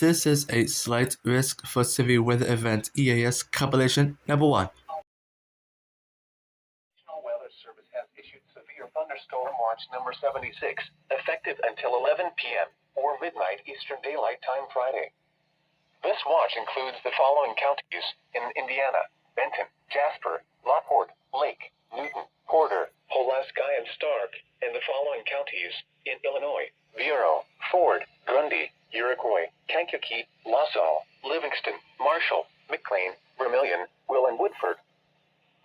This is a slight risk for severe weather event EAS Compilation number 1. National Weather Service has issued severe thunderstorm watch number 76, effective until 11 p.m. or midnight Eastern Daylight Time Friday. This watch includes the following counties in Indiana: Benton, Jasper, Lockport, Lake, Newton, Porter, Pulaski, and Stark, and the following counties in Illinois: Bureau, Ford, Grundy, Iroquois, Kankakee, LaSalle, Livingston, Marshall, McLean, Vermilion, Will, and Woodford.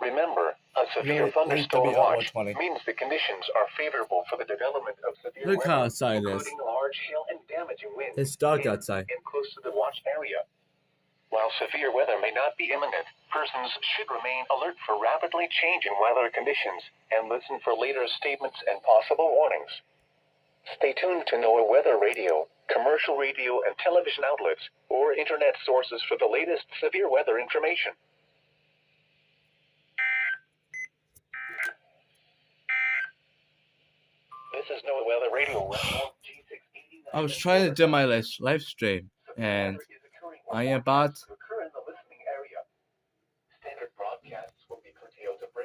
Remember, a severe thunderstorm watch means the conditions are favorable for the development of severe Look how weather, outside it is. including large hail and damaging winds. It's dark in outside. and close to the watch area. While severe weather may not be imminent, persons should remain alert for rapidly changing weather conditions and listen for later statements and possible warnings. Stay tuned to NOAA Weather Radio, commercial radio and television outlets, or internet sources for the latest severe weather information. This is NOAA Weather Radio. I was trying to do my live stream, and I am about.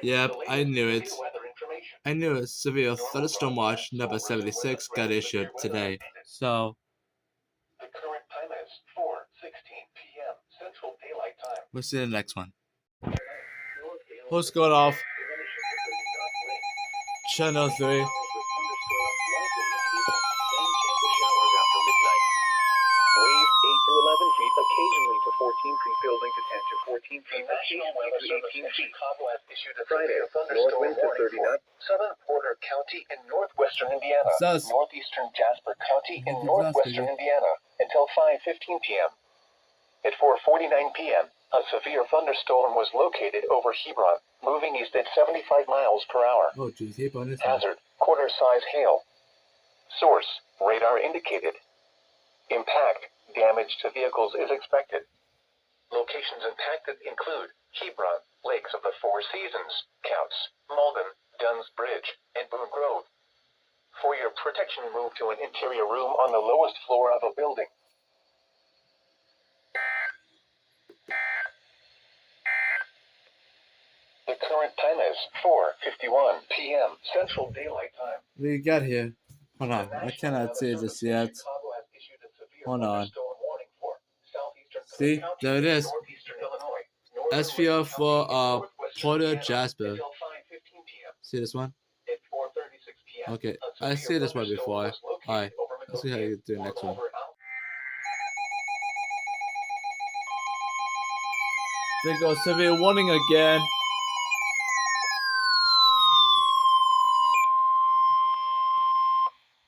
Yep, I knew it. I knew it. Severe thunderstorm watch number 76 got issued today. So The current time is 4:16 p.m. Central Daylight Time. we'll see the next one. Who's going off? Channel 3. Waves 8 to 11 feet, occasionally to 14 feet, building to 10 to 14 feet. National Weather Service in Chicago has issued a Friday thunderstorm warning for southern Porter County in northwestern Indiana, northeastern Jasper County in northwestern Indiana until 5:15 p.m. At 4:49 p.m., a severe thunderstorm was located over Hebron, moving east at 75 miles per hour. Oh, geez, Hebron is Hazard: quarter-size hail. Source: radar indicated. Impact: damage to vehicles is expected. Locations impacted include Hebron, Lakes of the Four Seasons, Coutts, Malden, Dunn's Bridge, and Boone Grove. For your protection, move to an interior room on the lowest floor of a building. The current time is 4:51 p.m. Central Daylight Time. We got here. Hold on, I cannot see it just yet. Hold on. See, there it is. SVR for Porter Jasper. See this one? Okay, I see this one before. Alright, let's see how you do the next one. There goes severe warning again.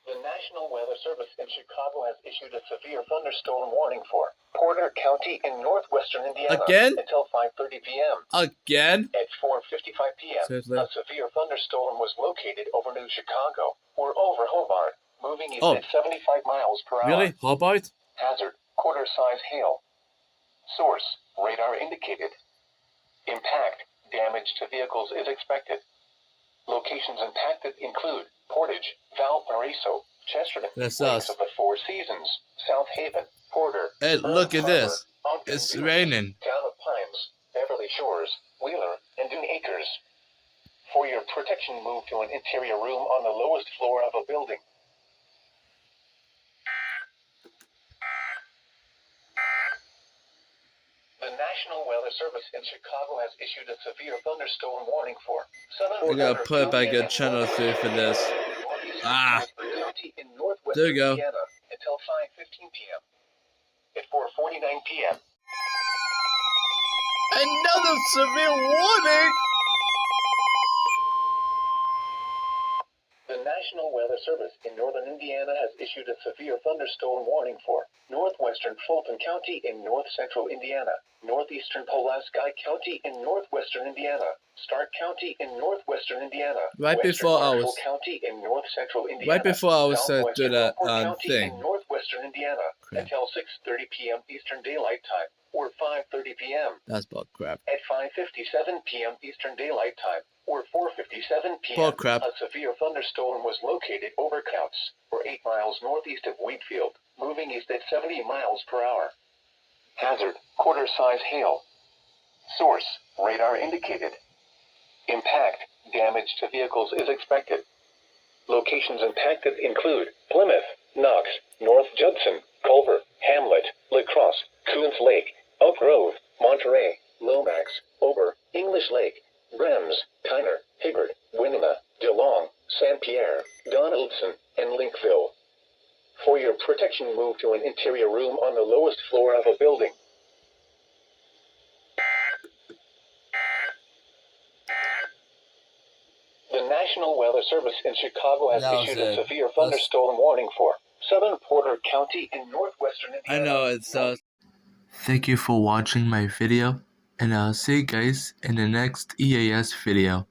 The National Weather Service in Chicago has issued a severe thunderstorm warning for Porter County in northwestern Indiana Again? until 5:30 p.m. Again? At 4:55 p.m., Seriously? a severe thunderstorm was located over New Chicago or over Hobart, moving east at 75 miles per hour. Really? Hobart? Hazard: quarter-size hail. Source: radar indicated. Impact: damage to vehicles is expected. Locations impacted include Portage, Valparaiso, Chesterton, That's Lakes us. of the Four Seasons, South Haven, Porter. Hey, look at this. Ogden, It's Butte, raining. Town of Pines, Beverly Shores, Wheeler, and Dune Acres. For your protection, move to an interior room on the lowest floor of a building. The National Weather Service in Chicago has issued a severe thunderstorm warning for southern. We gotta put it back at channel 3 for this. Ah, there you go. Indiana until 5:15 p.m. At 4:49 p.m. Another severe warning! The National Weather Service in northern Indiana has issued a severe thunderstorm warning for northwestern Fulton County in north-central Indiana, northeastern Pulaski County in northwestern Indiana, Stark County in northwestern Indiana, Right western before I Marshall was- County in north-central Indiana, Right before I was do southwestern that Newport County thing. in northwestern Indiana until 6:30 p.m. Eastern Daylight Time or 5:30 p.m. That's about crap. At 5:57 p.m. Eastern Daylight Time or 4:57 p.m. Bull crap. A severe thunderstorm was located over Coutts, or 8 miles northeast of Wheatfield, moving east at 70 miles per hour. Hazard, quarter-size hail. Source, radar indicated. Impact, damage to vehicles is expected. Locations impacted include Plymouth, Knox, North Judson, Culver, Hamlet, La Crosse, Coons Lake, Oak Grove, Monterey, Lomax, Ober, English Lake, Brems, Tyner, Hibbard, Winona, DeLong, St. Pierre, Donaldson, and Linkville. For your protection, move to an interior room on the lowest floor of a building. The National Weather Service in Chicago has issued a severe thunderstorm warning for southern Porter County in northwestern Indiana. I know it's Thank you for watching my video, and I'll see you guys in the next EAS video.